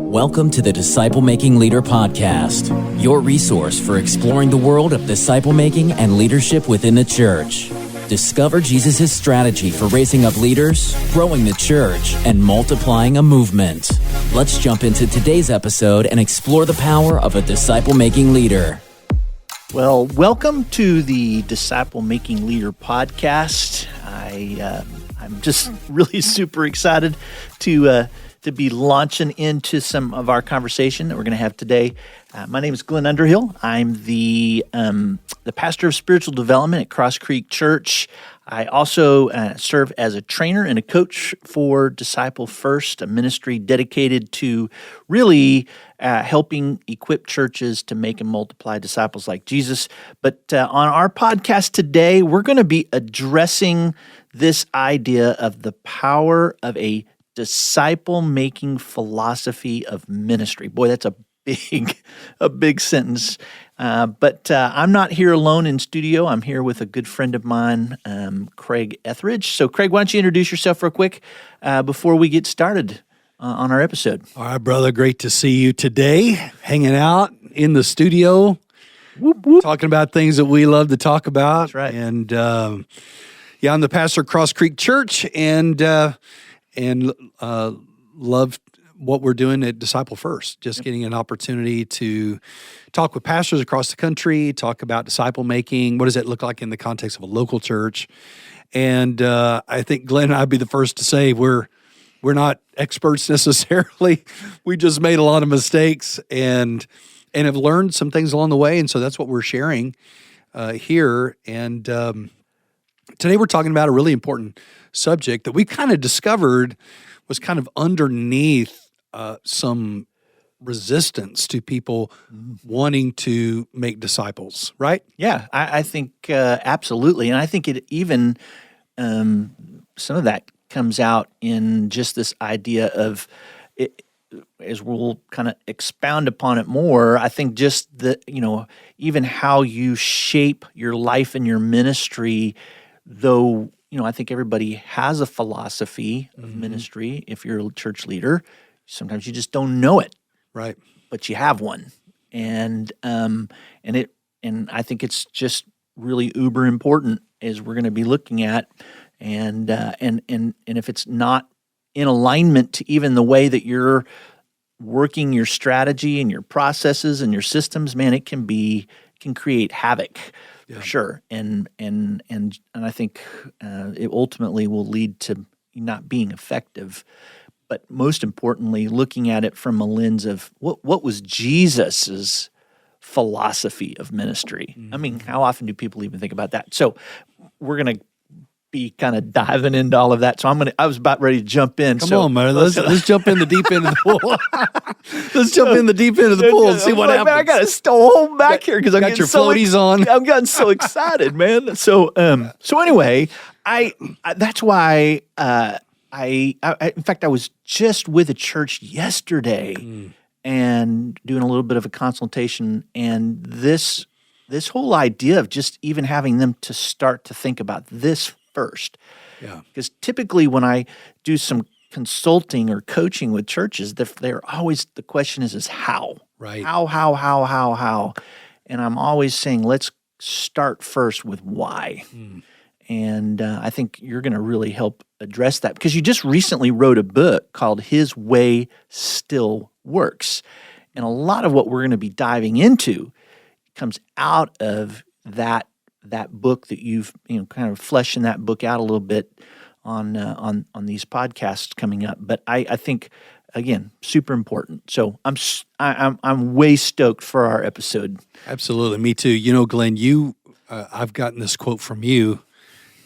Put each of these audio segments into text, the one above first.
Welcome to the Disciple Making Leader Podcast, your resource for exploring the world of disciple making and leadership within the church. Discover Jesus' strategy for raising up leaders, growing the church, and multiplying a movement. Let's jump into today's episode and explore the power of a disciple making leader. Well, welcome to the Disciple Making Leader Podcast. I'm just really super excited to be launching into some of our conversation that we're going to have today. My name is Glenn Underhill. I'm the pastor of spiritual development at Cross Creek Church. I also serve as a trainer and a coach for Disciple First, a ministry dedicated to really helping equip churches to make and multiply disciples like Jesus. But on our podcast today, we're going to be addressing this idea of the power of a disciple-making philosophy of ministry. Boy, that's a big sentence. But I'm not here alone in studio. I'm here with a good friend of mine, Craig Etheridge. So, Craig, why don't you introduce yourself real quick before we get started on our episode? All right, brother. Great to see you today, hanging out in the studio, talking about things that we love to talk about. That's right. And I'm the pastor of Cross Creek Church, and love what we're doing at Disciple First, just getting an opportunity to talk with pastors across the country, talk about disciple making. What does it look like in the context of a local church? And I think Glenn and I'd be the first to say we're not experts necessarily. We just made a lot of mistakes and have learned some things along the way. And so that's what we're sharing here. And today we're talking about a really important subject that we kind of discovered was kind of underneath some resistance to people wanting to make disciples, right? Yeah, I think absolutely. And I think it even, some of that comes out in just this idea of, as we'll kind of expound upon it more, I think just even how you shape your life and your ministry, though, I think everybody has a philosophy of ministry. If you're a church leader, sometimes you just don't know it, right? But you have one, and I think it's just really uber important as we're going to be looking at, and if it's not in alignment to even the way that you're working your strategy and your processes and your systems, man, it can create havoc. Yeah. For sure, and I think it ultimately will lead to not being effective. But most importantly, looking at it from a lens of what was Jesus's philosophy of ministry. I mean, how often do people even think about that? So we're gonna be kind of diving into all of that. So I was about ready to jump in. Come on, man. Let's jump in the deep end of the pool. Let's jump in the deep end of the pool and see what happens. Man, I got to hold back here because I'm got getting your floaties on. I'm getting so excited, man. So anyway, that's why I in fact I was just with a church yesterday and doing a little bit of a consultation, and this whole idea of just even having them to start to think about this first. Yeah. Because typically when I do some consulting or coaching with churches, they're always, the question is how? Right. How? And I'm always saying, let's start first with why. And I think you're going to really help address that, because you just recently wrote a book called His Way Still Works. And a lot of what we're going to be diving into comes out of that book that you've kind of fleshing that book out a little bit on these podcasts coming up. But I think, again, super important. So I'm way stoked for our episode. Absolutely, me too. Glenn, I've gotten this quote from you.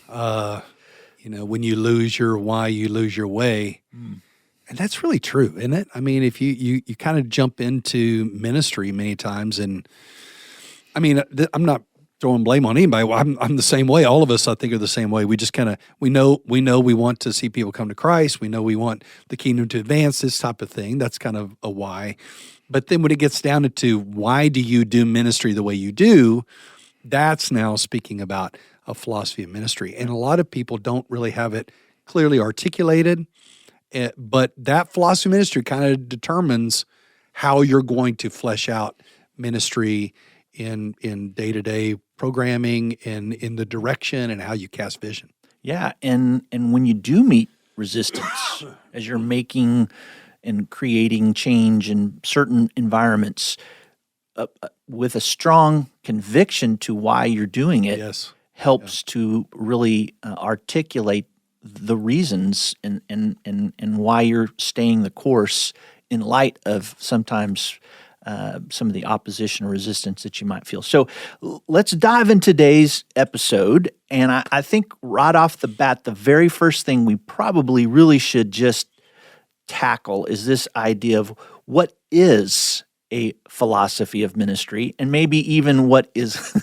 When you lose your why, you lose your way. And that's really true, isn't it? I mean, if you kind of jump into ministry many times, and I mean, I'm not throwing blame on anybody. Well, I'm the same way. All of us, I think, are the same way. We just kind of, we know we want to see people come to Christ. We know we want the kingdom to advance, this type of thing. That's kind of a why. But then when it gets down to why do you do ministry the way you do, that's now speaking about a philosophy of ministry. And a lot of people don't really have it clearly articulated. But that philosophy of ministry kind of determines how you're going to flesh out ministry in day-to-day programming and in the direction and how you cast vision. Yeah, and when you do meet resistance as you're making and creating change in certain environments, with a strong conviction to why you're doing it, Yes. helps to really articulate the reasons and why you're staying the course in light of sometimes some of the opposition or resistance that you might feel. So let's dive into today's episode. And I think right off the bat, the very first thing we probably really should just tackle is this idea of what is a philosophy of ministry, and maybe even what is,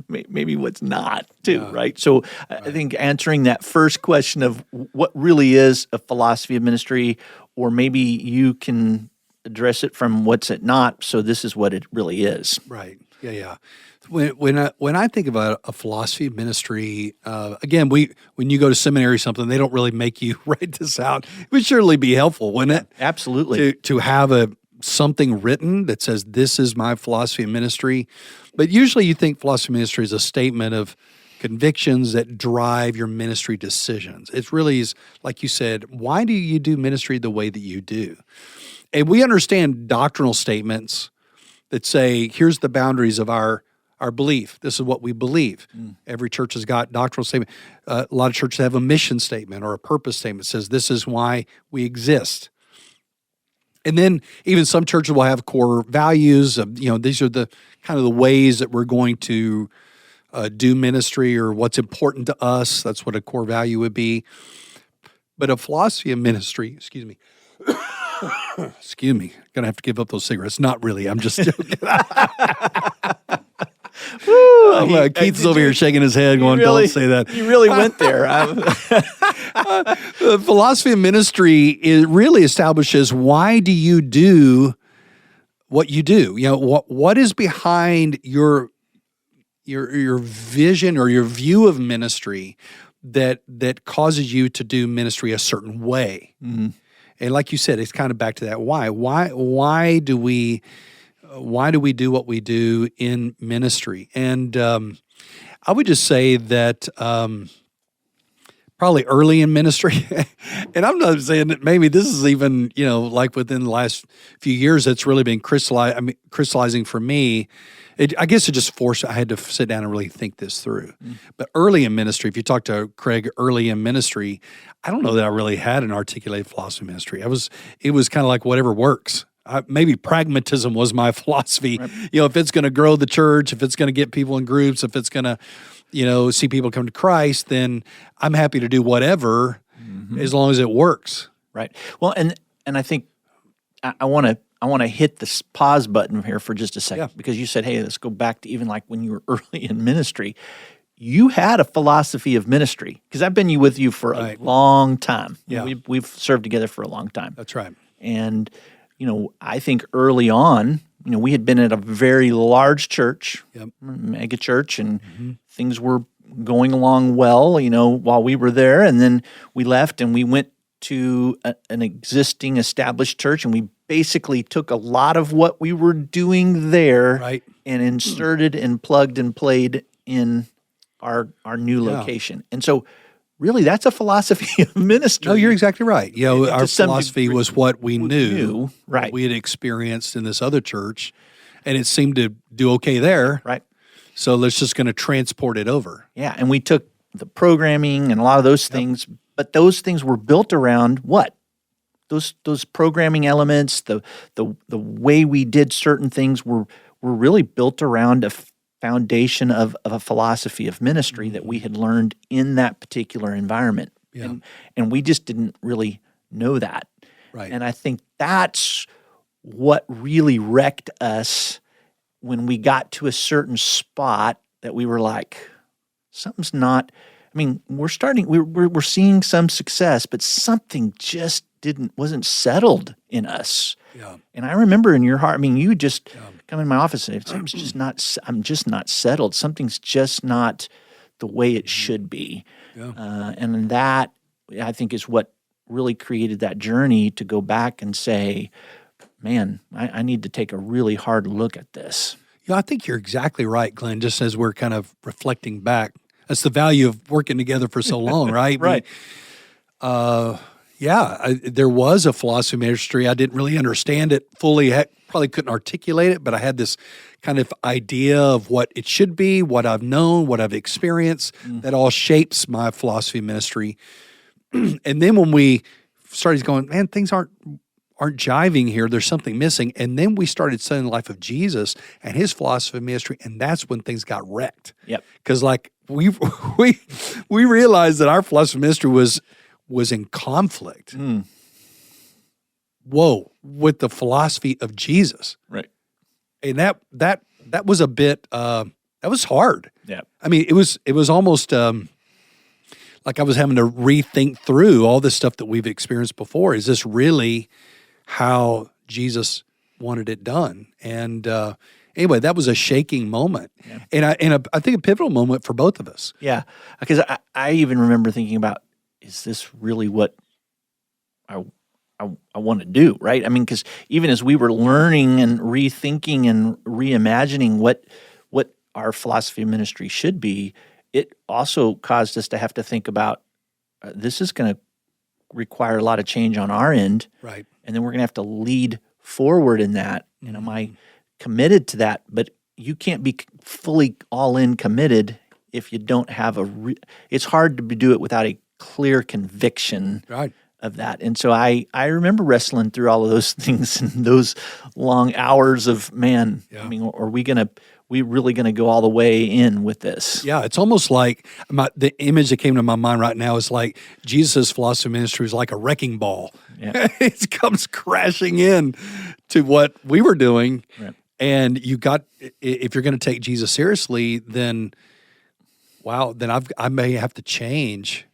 maybe what's not too, right? So I think answering that first question of what really is a philosophy of ministry, or maybe you can address it from what's it not, so this is what it really is. Right. Yeah. When I think about a philosophy of ministry, again, when you go to seminary or something, they don't really make you write this out. It would surely be helpful, wouldn't it? Absolutely. To have something written that says, this is my philosophy of ministry. But usually you think philosophy of ministry is a statement of convictions that drive your ministry decisions. It really is, like you said, why do you do ministry the way that you do? And we understand doctrinal statements that say, here's the boundaries of our belief. This is what we believe. Every church has got doctrinal statement. A lot of churches have a mission statement or a purpose statement that says, this is why we exist. And then even some churches will have core values of, these are the kind of the ways that we're going to do ministry, or what's important to us. That's what a core value would be. But a philosophy of ministry, excuse me, gonna have to give up those cigarettes. Not really, I'm just joking. Keith's over here shaking his head going, don't say that. You really went there. The philosophy of ministry really establishes, why do you do what you do? What is behind your vision or your view of ministry that causes you to do ministry a certain way? Mm-hmm. And like you said, it's kind of back to that why. Why do we do what we do in ministry? And I would just say that probably early in ministry, and I'm not saying that maybe this is even, like within the last few years, that's really been crystallizing for me. I guess it just forced, I had to sit down and really think this through. But early in ministry, if you talk to Craig early in ministry, I don't know that I really had an articulated philosophy of ministry. It was kind of like whatever works. Maybe pragmatism was my philosophy. Right. If it's going to grow the church, if it's going to get people in groups, if it's going to, see people come to Christ, then I'm happy to do whatever as long as it works. Right. Well, and I think I want to hit this pause button here for just a second, because you said, hey, let's go back to even like when you were early in ministry. You had a philosophy of ministry, because I've been with you for a long time. Yeah. We've served together for a long time. That's right. And, I think early on, we had been at a very large church, mega church, and things were going along well, while we were there. And then we left and we went to an existing established church, and we basically took a lot of what we were doing there and inserted and plugged and played in our new location. And so really that's a philosophy of ministry. No, you're exactly right. Our philosophy was what we knew, right? We had experienced in this other church, and it seemed to do okay there. Right. So let's just going to transport it over. Yeah, and we took the programming and a lot of those things, but those things were built around what? Those programming elements, the way we did certain things were really built around a foundation of a philosophy of ministry that we had learned in that particular environment. Yeah. And we just didn't really know that. Right. And I think that's what really wrecked us when we got to a certain spot that we were like, something's not, we're seeing some success, but something just wasn't settled in us. Yeah. And I remember in your heart, you just come in my office and say, I'm just not settled. Something's just not the way it should be. Yeah. And that, I think, is what really created that journey to go back and say, man, I need to take a really hard look at this. Yeah, I think you're exactly right, Glenn, just as we're kind of reflecting back. That's the value of working together for so long, right? Right. There was a philosophy ministry. I didn't really understand it fully. Probably couldn't articulate it, but I had this kind of idea of what it should be, what I've known, what I've experienced. That all shapes my philosophy ministry. And then when we started going, man, things aren't jiving here. There's something missing. And then we started studying the life of Jesus and his philosophy of ministry, and that's when things got wrecked. Yep. Because like we realized that our philosophy of ministry was in conflict. Whoa, with the philosophy of Jesus. Right. And that was a bit that was hard. Yeah. I mean, it was almost like I was having to rethink through all this stuff that we've experienced before. Is this really how Jesus wanted it done? And anyway, that was a shaking moment, and I think a pivotal moment for both of us. Yeah, because I even remember thinking about, is this really what I want to do, right? I mean, because even as we were learning and rethinking and reimagining what our philosophy of ministry should be, it also caused us to have to think about this is going to require a lot of change on our end, right? And then we're going to have to lead forward in that. And am I committed to that? But you can't be fully all in committed if you don't have it's hard to do it without a clear conviction of that. And so I remember wrestling through all of those things and those long hours of, man, I mean, are we really going to go all the way in with this? Yeah, it's almost like the image that came to my mind right now is like Jesus' philosophy of ministry is like a wrecking ball. Yeah. It comes crashing in to what we were doing. Right. And if you're going to take Jesus seriously, then I may have to change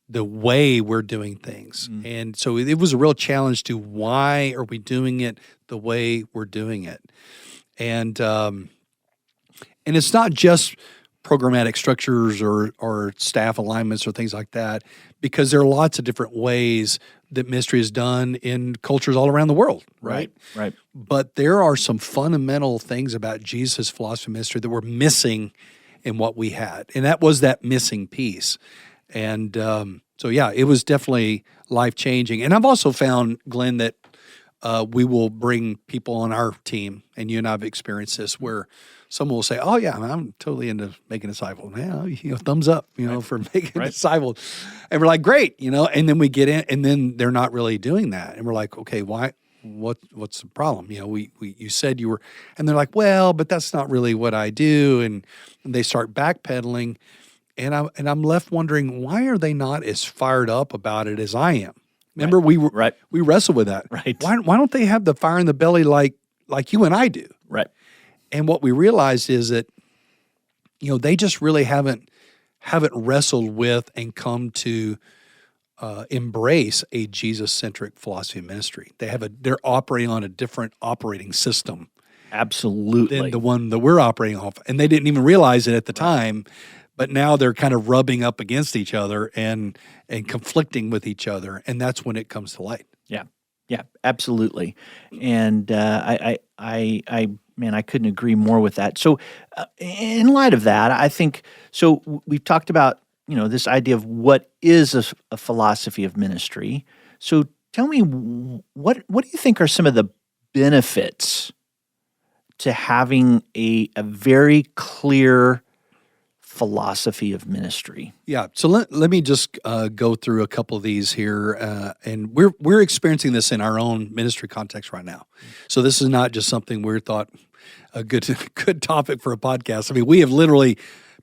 the way we're doing things. And so it was a real challenge to why are we doing it the way we're doing it? And it's not just programmatic structures or staff alignments or things like that, because there are lots of different ways that ministry is done in cultures all around the world, right? Right. But there are some fundamental things about Jesus' philosophy of ministry that were missing in what we had, and that was that missing piece. And so, yeah, it was definitely life-changing. And I've also found, Glenn, that we will bring people on our team, and you and I have experienced this, where someone will say, "Oh yeah, I'm totally into making disciples. Yeah, thumbs up, for making disciples." And we're like, "Great," And then we get in, and then they're not really doing that, and we're like, "Okay, why? What's the problem?" You said you were, and they're like, "Well, but that's not really what I do," and they start backpedaling, and I'm left wondering, why are they not as fired up about it as I am? Remember, we wrestled with that. Right. Why don't they have the fire in the belly like you and I do? Right. And what we realized is that, they just really haven't wrestled with and come to embrace a Jesus-centric philosophy of ministry. They're operating on a different operating system. Absolutely. Than the one that we're operating off. And they didn't even realize it at the time, but now they're kind of rubbing up against each other and conflicting with each other. And that's when it comes to light. Yeah, absolutely. And I couldn't agree more with that. So in light of that, I think, so we've talked about, this idea of what is a philosophy of ministry. So tell me, what do you think are some of the benefits to having a very clear philosophy of ministry? Yeah, so let me just go through a couple of these here, and we're experiencing this in our own ministry context right now. So this is not just something we thought a good topic for a podcast. I mean, we have literally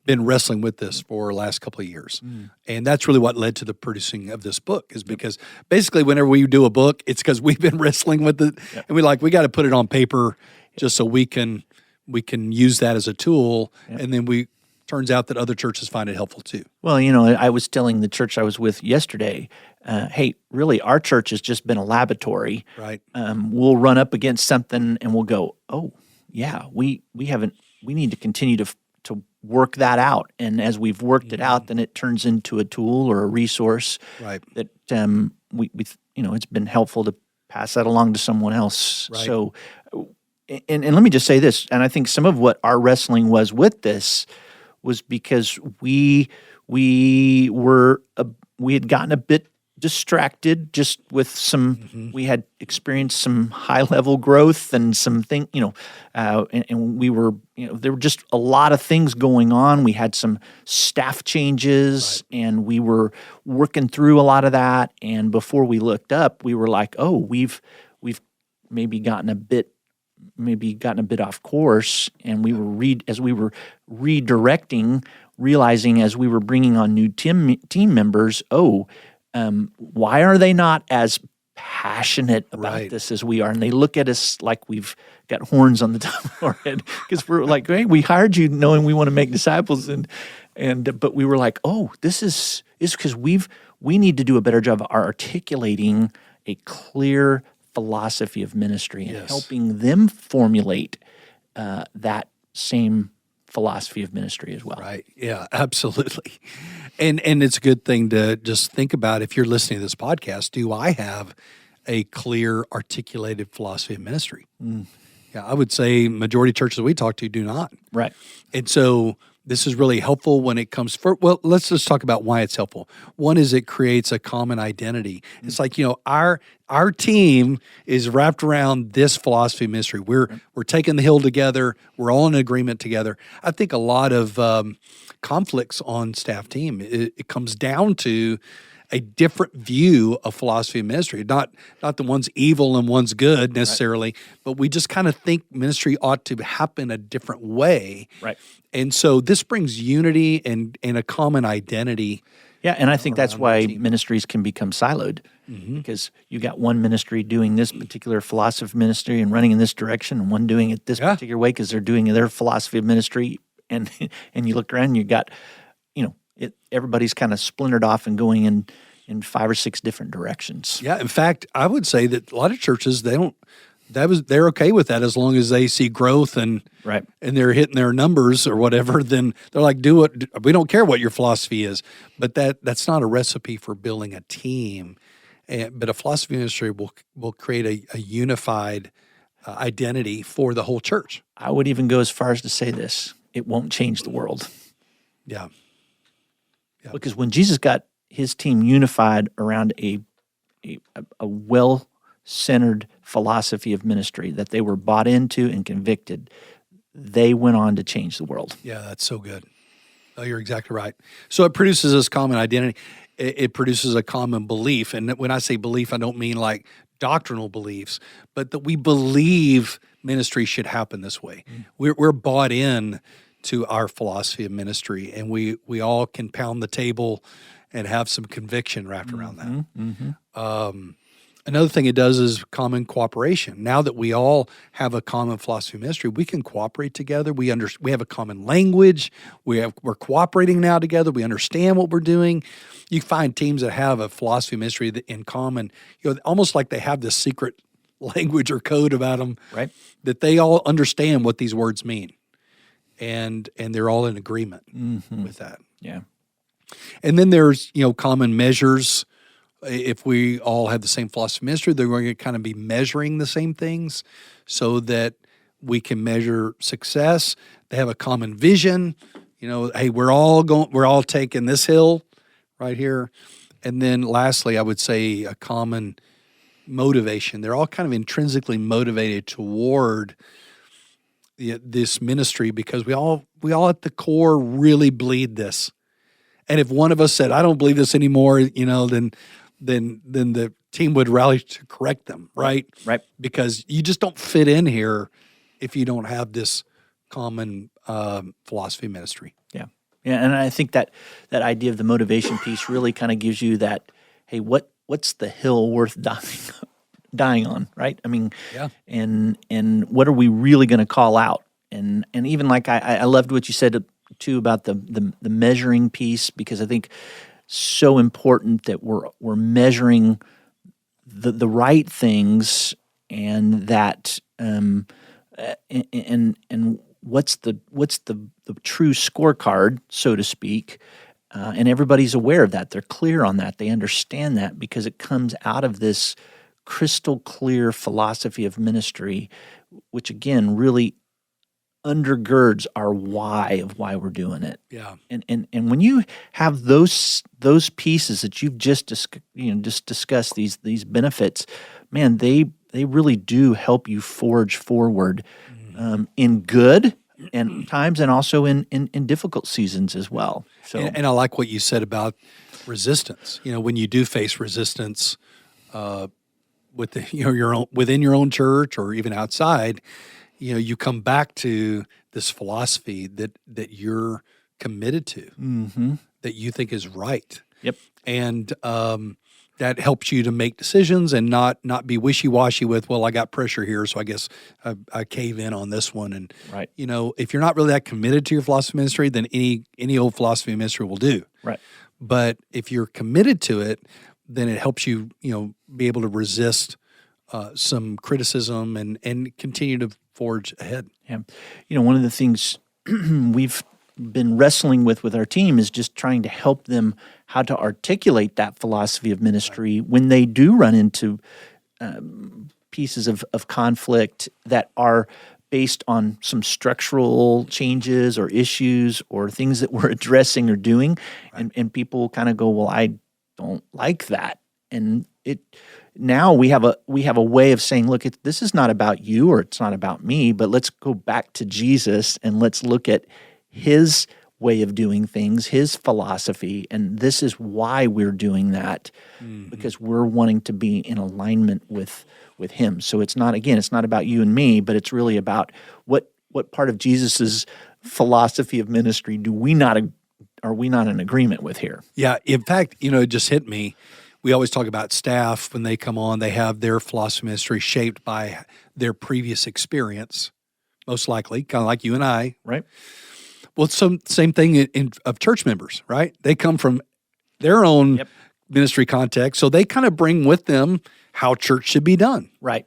been wrestling with this for the last couple of years, and that's really what led to the producing of this book. Is because basically, whenever we do a book, it's because we've been wrestling with it, and we got to put it on paper just so we can use that as a tool, and then turns out that other churches find it helpful too. Well, I was telling the church I was with yesterday, hey, really, our church has just been a laboratory. Right. We'll run up against something and we'll go, oh, yeah, we need to continue to work that out. And as we've worked it out, then it turns into a tool or a resource that it's been helpful to pass that along to someone else. Right. So, and let me just say this, and I think some of what our wrestling was with this was because we had gotten a bit distracted just with we had experienced some high level growth and and we were, there were just a lot of things going on. We had some staff changes, and we were working through a lot of that. And before we looked up, we were like, oh, we've maybe gotten a bit off course. And we were as we were redirecting, realizing as we were bringing on new team members, why are they not as passionate about this as we are? And they look at us like we've got horns on the top of our head, because we're like, hey, we hired you knowing we want to make disciples, but we were like, this is because we need to do a better job of articulating a clear philosophy of ministry and helping them formulate that same philosophy of ministry as well. Right. Yeah, absolutely. And it's a good thing to just think about, if you're listening to this podcast, do I have a clear, articulated philosophy of ministry? Yeah, I would say majority of churches we talk to do not. Right. And so this is really helpful when it comes let's just talk about why it's helpful. One is it creates a common identity. It's like, our team is wrapped around this philosophy of ministry. We're taking the hill together. We're all in agreement together. I think a lot of conflicts on staff team, it comes down to a different view of philosophy of ministry. Not the one's evil and one's good necessarily, but we just kind of think ministry ought to happen a different way. Right. And so this brings unity and a common identity. Yeah, and I think that's why ministries can become siloed, because you got one ministry doing this particular philosophy of ministry and running in this direction, and one doing it this particular way because they're doing their philosophy of ministry, and you look around and you got, everybody's kind of splintered off and going in 5 or 6 different directions. Yeah, in fact, I would say that a lot of churches, they're okay with that as long as they see growth and they're hitting their numbers or whatever. Then they're like, we don't care what your philosophy is. But that's not a recipe for building a team. But a philosophy ministry will create a unified identity for the whole church. I would even go as far as to say this: it won't change the world. Yeah. Because when Jesus got his team unified around a well-centered philosophy of ministry that they were bought into and convicted, they went on to change the world. Yeah, that's so good. Oh, you're exactly right. So it produces this common identity. It produces a common belief. And when I say belief, I don't mean like doctrinal beliefs, but that we believe ministry should happen this way. We're bought in to our philosophy of ministry, and we all can pound the table and have some conviction wrapped around that. Another thing it does is common cooperation. Now that we all have a common philosophy of ministry, we can cooperate together. We have a common language. We're cooperating now together. We understand what we're doing. You find teams that have a philosophy of ministry in common, almost like they have this secret language or code about them, right? That they all understand what these words mean, and they're all in agreement with that. Yeah. And then there's, common measures. If we all have the same philosophy of ministry, they're going to kind of be measuring the same things so that we can measure success. They have a common vision. Hey, we're all taking this hill right here. And then lastly, I would say a common motivation. They're all kind of intrinsically motivated toward this ministry because we all at the core really bleed this. And if one of us said, I don't believe this anymore, then the team would rally to correct them, right? Right. Because you just don't fit in here if you don't have this common philosophy of ministry. Yeah. Yeah, and I think that idea of the motivation piece really kind of gives you that, hey, what's the hill worth dying on, right? I mean, and what are we really going to call out? And even like I loved what you said too about the measuring piece, because I think so important that we're measuring the right things, and that and what's the true scorecard, so to speak, And everybody's aware of that. They're clear on that. They understand that because it comes out of this crystal clear philosophy of ministry, which again really undergirds our why of why we're doing it. Yeah. And when you have those pieces that you've just discussed, these benefits, man, they really do help you forge forward in good and times, and also in difficult seasons as well. So, and I like what you said about resistance. When you do face resistance with your own, within your own church or even outside, you come back to this philosophy that you're committed to, that you think is right. Yep. And that helps you to make decisions and not be wishy-washy with, well, I got pressure here, so I guess I cave in on this one. And right. If you're not really that committed to your philosophy of ministry, then any old philosophy of ministry will do. Right. But if you're committed to it, then it helps you, be able to resist some criticism and continue to forge ahead. Yeah. One of the things we've been wrestling with our team is just trying to help them how to articulate that philosophy of ministry when they do run into pieces of conflict that are based on some structural changes or issues or things that we're addressing or doing. Right. And people kind of go, well, I don't like that. And now we have a way of saying, look, this is not about you or it's not about me, but let's go back to Jesus and let's look at his way of doing things, his philosophy, and this is why we're doing that, because we're wanting to be in alignment with him. So it's not about you and me, but it's really about what part of Jesus's philosophy of ministry are we not in agreement with here? Yeah, in fact, it just hit me. We always talk about staff when they come on, they have their philosophy of ministry shaped by their previous experience, most likely, kind of like you and I. Right. Well, same thing of church members, right? They come from their own ministry context, so they kind of bring with them how church should be done. Right.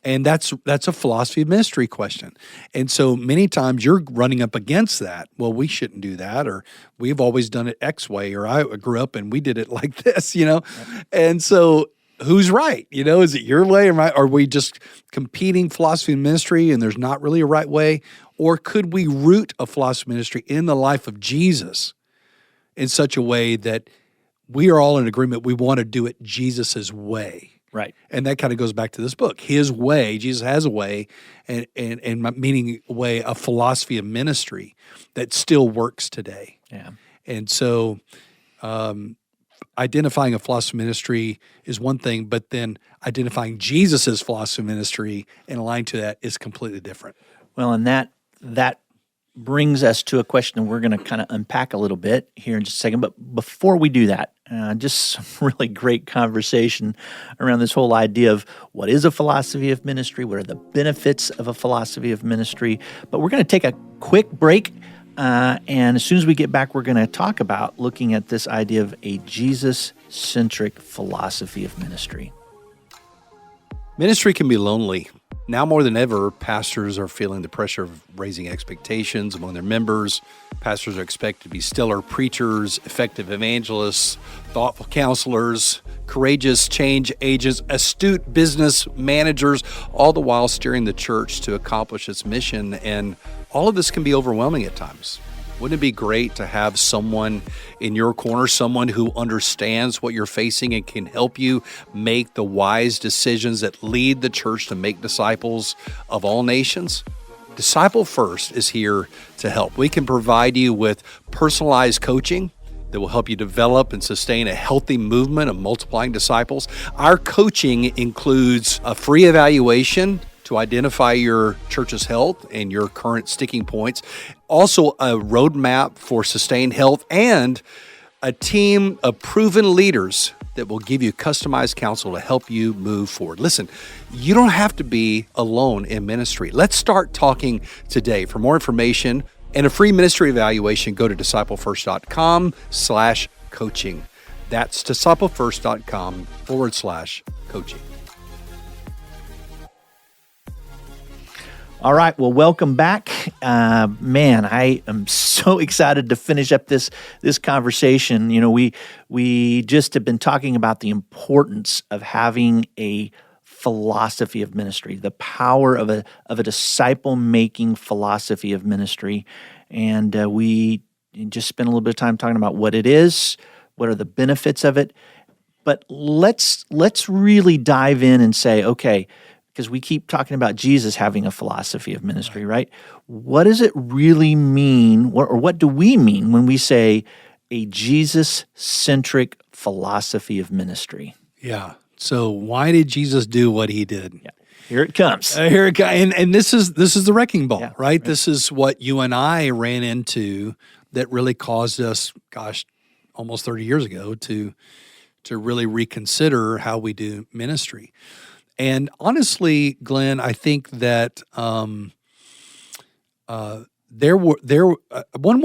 And that's a philosophy of ministry question. And so many times you're running up against that. Well, we shouldn't do that, or we've always done it X way, or I grew up and we did it like this, Right. And so who's right? Is it your way or mine? Are we just competing philosophy and ministry and there's not really a right way? Or could we root a philosophy of ministry in the life of Jesus in such a way that we are all in agreement we want to do it Jesus's way? Right. And that kind of goes back to this book. His way, Jesus has a way, and meaning a way, a philosophy of ministry that still works today. Yeah. And so identifying a philosophy of ministry is one thing, but then identifying Jesus's philosophy of ministry and aligning to that is completely different. Well, and that brings us to a question we're going to kind of unpack a little bit here in just a second. But before we do that, just some really great conversation around this whole idea of what is a philosophy of ministry, what are the benefits of a philosophy of ministry. But we're going to take a quick break, and as soon as we get back, we're going to talk about looking at this idea of a Jesus-centric philosophy of ministry. Ministry can be lonely. Now more than ever, pastors are feeling the pressure of raising expectations among their members. Pastors are expected to be stellar preachers, effective evangelists, thoughtful counselors, courageous change agents, astute business managers, all the while steering the church to accomplish its mission. And all of this can be overwhelming at times. Wouldn't it be great to have someone in your corner, someone who understands what you're facing and can help you make the wise decisions that lead the church to make disciples of all nations? Disciple First is here to help. We can provide you with personalized coaching that will help you develop and sustain a healthy movement of multiplying disciples. Our coaching includes a free evaluation to identify your church's health and your current sticking points, also a roadmap for sustained health, and a team of proven leaders that will give you customized counsel to help you move forward. Listen, you don't have to be alone in ministry. Let's start talking today. For more information and a free ministry evaluation, go to disciplefirst.com/coaching. That's disciplefirst.com/coaching. All right, well, welcome back. man, I am so excited to finish up this conversation. You know, we just have been talking about the importance of having a philosophy of ministry, the power of a disciple-making philosophy of ministry, and we just spent a little bit of time talking about what it is, what are the benefits of it. But let's really dive in and say, okay, because we keep talking about Jesus having a philosophy of ministry, right? What does it really mean, or what do we mean when we say a Jesus-centric philosophy of ministry? Yeah. So why did Jesus do what he did? Yeah. Here it comes. Here it comes. And this is the wrecking ball, Yeah, right? This is what you and I ran into that really caused us, almost 30 years ago to really reconsider how we do ministry. And honestly, Glenn, I think that one way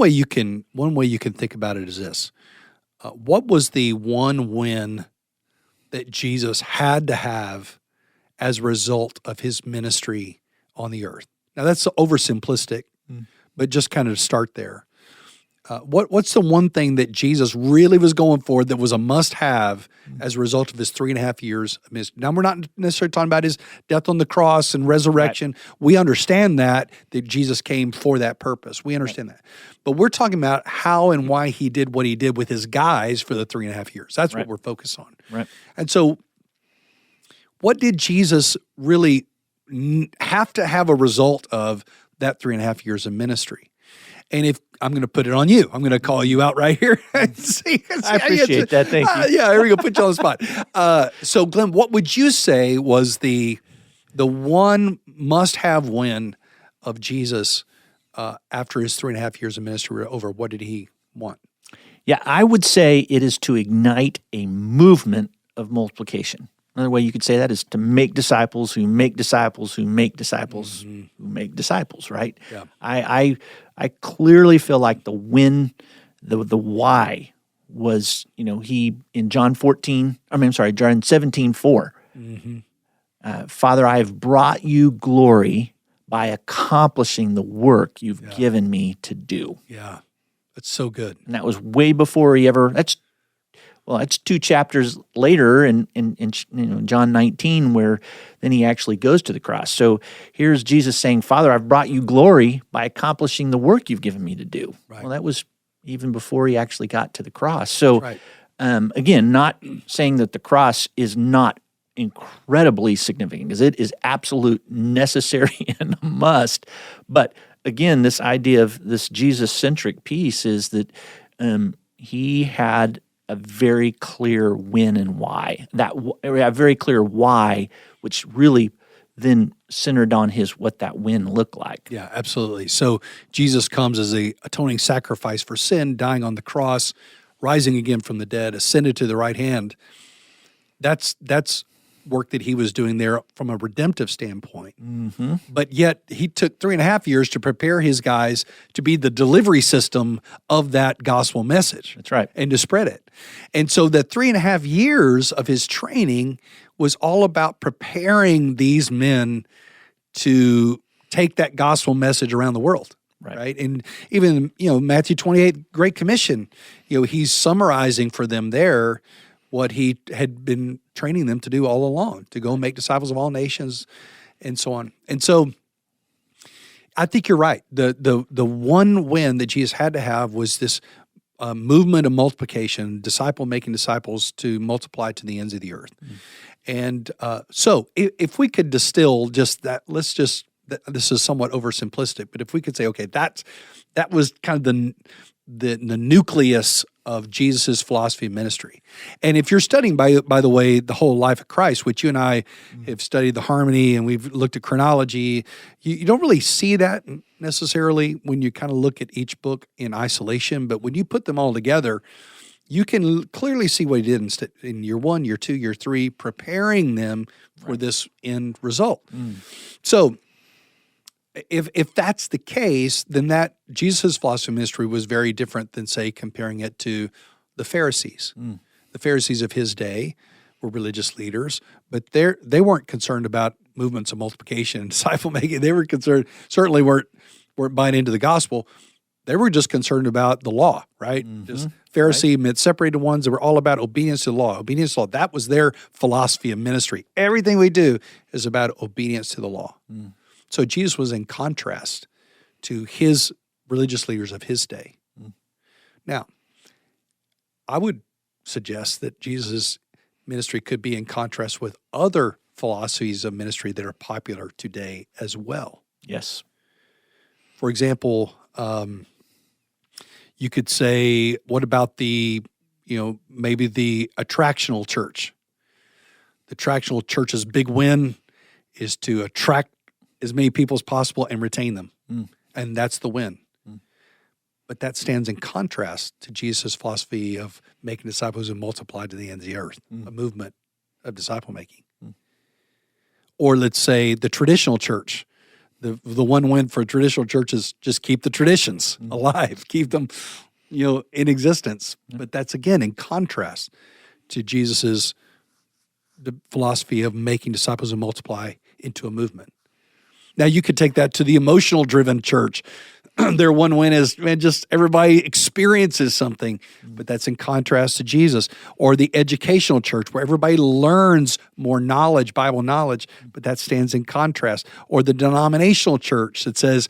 you can think about it is this: what was the one win that Jesus had to have as a result of his ministry on the earth? Now that's oversimplistic, but just kind of start there. What's the one thing that Jesus really was going for that was a must-have as a result of his 3.5 years of ministry? Now, we're not necessarily talking about his death on the cross and resurrection. Right. We understand that Jesus came for that purpose. We understand that. But we're talking about how and why he did what he did with his guys for the 3.5 years. That's what we're focused on. Right. And so what did Jesus really have to have a result of that 3.5 years of ministry? And if I'm going to put it on you, I'm going to call you out right here. I appreciate that. Thank you. Yeah, here we go. Put you on the spot. So, Glenn, what would you say was the one must-have win of Jesus after his 3.5 years of ministry were over? What did he want? Yeah, I would say it is to ignite a movement of multiplication. Another way you could say that is to make disciples who make disciples who make disciples who make disciples, right? Yeah. I clearly feel like the why was, he in John 17:4. Father, I have brought you glory by accomplishing the work you've given me to do. Yeah, that's so good. And that was way before he ever. That's 2 chapters later in John 19, where then he actually goes to the cross. So here's Jesus saying, Father, I've brought you glory by accomplishing the work you've given me to do. Right. Well, that was even before he actually got to the cross. So again, not saying that the cross is not incredibly significant, because it is absolute necessary and a must. But again, this idea of this Jesus-centric piece is that he had a very clear when and why. A very clear why, which really then centered on what that when looked like. Yeah, absolutely. So Jesus comes as a atoning sacrifice for sin, dying on the cross, rising again from the dead, ascended to the right hand. That's work that he was doing there from a redemptive standpoint. Mm-hmm. But yet he took 3.5 years to prepare his guys to be the delivery system of that gospel message. That's right. And to spread it. And so the 3.5 years of his training was all about preparing these men to take that gospel message around the world. Right. And even, Matthew 28, Great Commission, he's summarizing for them there what he had been training them to do all along, to go make disciples of all nations and so on. And so I think you're right. The one win that Jesus had to have was this movement of multiplication, making disciples to multiply to the ends of the earth. And so if we could distill just that, this is somewhat oversimplistic, but if we could say, okay, that was kind of the nucleus of Jesus' philosophy of ministry. And if you're studying, by the way, the whole life of Christ, which you and I have studied the harmony and we've looked at chronology, you don't really see that necessarily when you kind of look at each book in isolation. But when you put them all together, you can clearly see what he did in year 1, year 2, year 3, preparing them for this end result. So if that's the case, then that Jesus' philosophy of ministry was very different than, say, comparing it to the Pharisees. The Pharisees of his day were religious leaders, but they weren't concerned about movements of multiplication and disciple making. They were certainly weren't weren't buying into the gospel. They were just concerned about the law, right? Just Pharisee, separated ones that were all about obedience to the law. Obedience to the law. That was their philosophy of ministry. Everything we do is about obedience to the law. So Jesus was in contrast to his religious leaders of his day. Now, I would suggest that Jesus' ministry could be in contrast with other philosophies of ministry that are popular today as well. Yes. For example, you could say, what about maybe the attractional church? The attractional church's big win is to attract as many people as possible and retain them. And that's the win. But that stands in contrast to Jesus' philosophy of making disciples who multiply to the ends of the earth, a movement of disciple making. Or let's say the traditional church. The one win for traditional churches, just keep the traditions alive, keep them, in existence. But that's again in contrast to Jesus's the philosophy of making disciples who multiply into a movement. Now you could take that to the emotional driven church. Their one win is, just everybody experiences something, but that's in contrast to Jesus. Or the educational church, where everybody learns more knowledge, Bible knowledge, but that stands in contrast. Or the denominational church that says,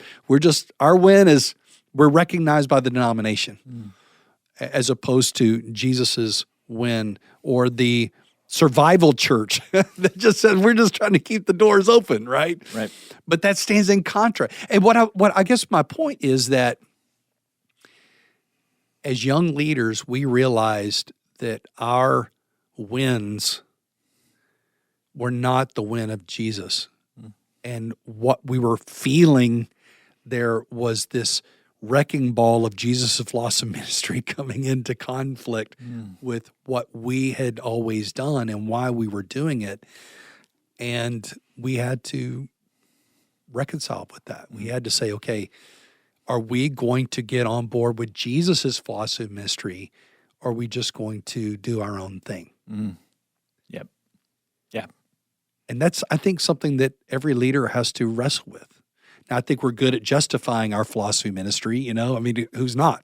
our win is we're recognized by the denomination, as opposed to Jesus's win. Or the survival church that just says we're just trying to keep the doors open, right? Right. But that stands in contrast. And what I guess my point is that as young leaders, we realized that our wins were not the win of Jesus. And what we were feeling there was this wrecking ball of Jesus' philosophy ministry coming into conflict with what we had always done and why we were doing it. And we had to reconcile with that. We had to say, okay, are we going to get on board with Jesus' philosophy ministry, or are we just going to do our own thing? Yep. Yeah. And that's, I think, something that every leader has to wrestle with. Now, I think we're good at justifying our philosophy ministry, who's not?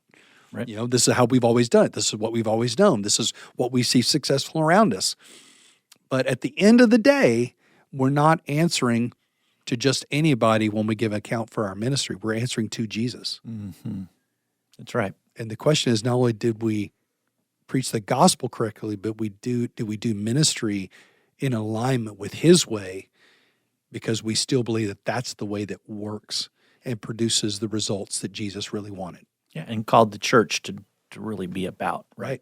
Right. This is how we've always done it. This is what we've always known. This is what we see successful around us. But at the end of the day, we're not answering to just anybody when we give account for our ministry. We're answering to Jesus. That's right. And the question is, not only did we preach the gospel correctly, but did we do ministry in alignment with his way, because we still believe that that's the way that works and produces the results that Jesus really wanted. Yeah, and called the church to really be about, right?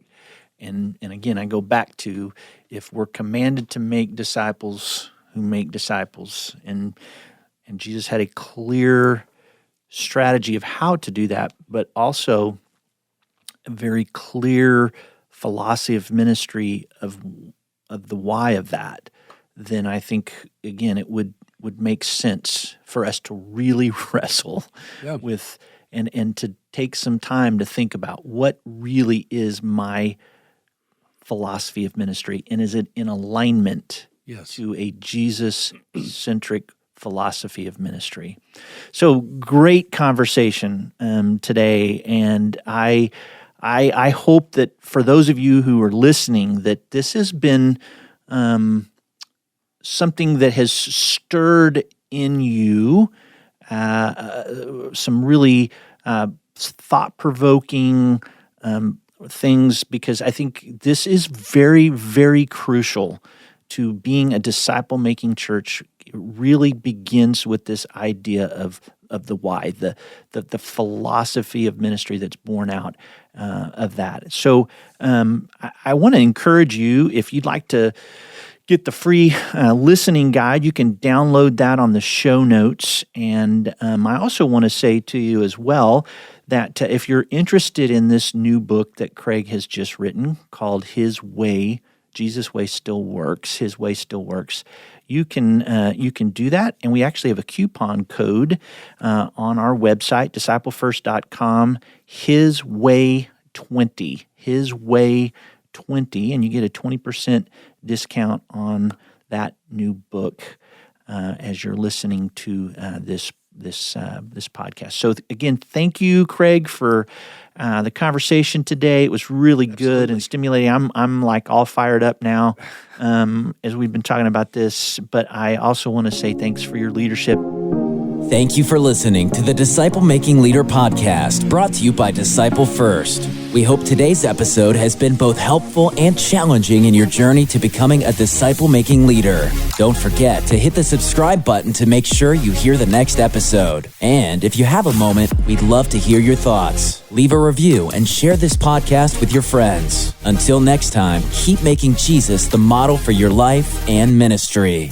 And again, I go back to, if we're commanded to make disciples who make disciples, and Jesus had a clear strategy of how to do that, but also a very clear philosophy of ministry of the why of that, then I think, again, it would make sense for us to really wrestle with and to take some time to think about what really is my philosophy of ministry, and is it in alignment to a Jesus-centric philosophy of ministry. So great conversation today, and I hope that for those of you who are listening, that this has been something that has stirred in you some really thought-provoking things, because I think this is very, very crucial to being a disciple-making church. It really begins with this idea of the why, the philosophy of ministry that's born out of that. So I want to encourage you, if you'd like to get the free listening guide, you can download that on the show notes. And I also want to say to you as well that if you're interested in this new book that Craig has just written called His Way, Jesus' Way Still Works, His Way Still Works, you can do that. And we actually have a coupon code on our website, disciplefirst.com, His Way 20, His Way 20, and you get a 20% discount on that new book as you're listening to this this podcast. So again, thank you, Craig, for the conversation today. It was really good and stimulating. I'm like all fired up now as we've been talking about this, but I also want to say thanks for your leadership. Thank you for listening to the Disciple Making Leader podcast, brought to you by Disciple First. We hope today's episode has been both helpful and challenging in your journey to becoming a disciple-making leader. Don't forget to hit the subscribe button to make sure you hear the next episode. And if you have a moment, we'd love to hear your thoughts. Leave a review and share this podcast with your friends. Until next time, keep making Jesus the model for your life and ministry.